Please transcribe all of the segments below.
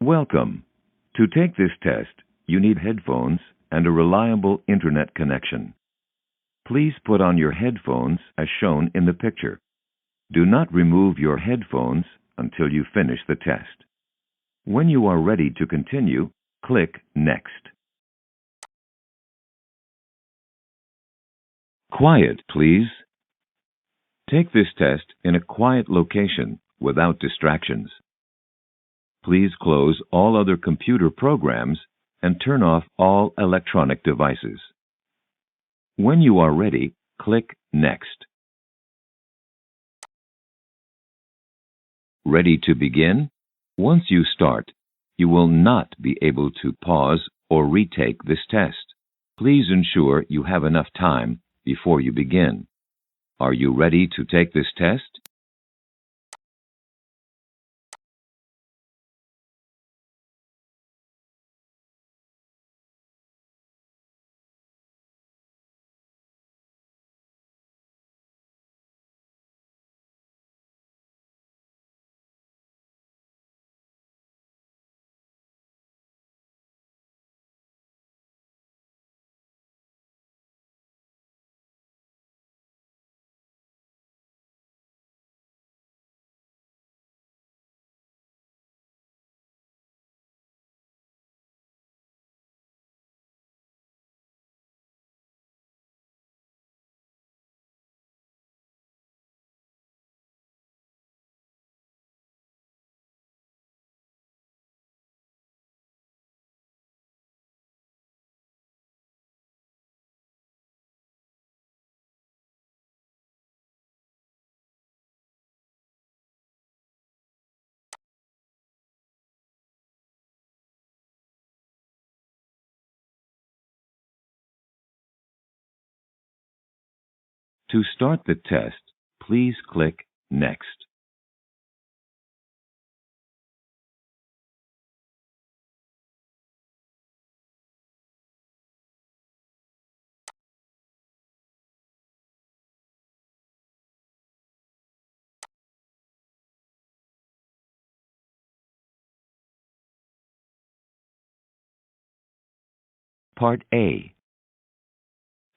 Welcome. To take this test, you need headphones and a reliable internet connection. Please put on your headphones as shown in the picture. Do not remove your headphones until you finish the test. When you are ready to continue, click Next. Quiet, please. Take this test in a quiet location without distractions. Please close all other computer programs and turn off all electronic devices. When you are ready, click Next. Ready to begin? Once you start, you will not be able to pause or retake this test. Please ensure you have enough time before you begin. Are you ready to take this test? To start the test, please click Next. Part A.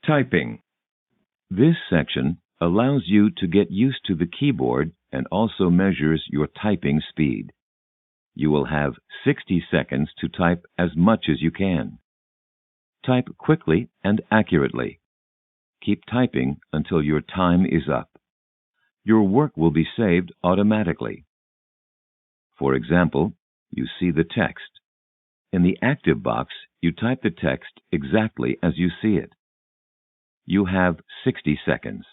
Typing. This section allows you to get used to the keyboard and also measures your typing speed. You will have 60 seconds to type as much as you can. Type quickly and accurately. Keep typing until your time is up. Your work will be saved automatically. For example, you see the text. In the active box, you type the text exactly as you see it. You have 60 seconds.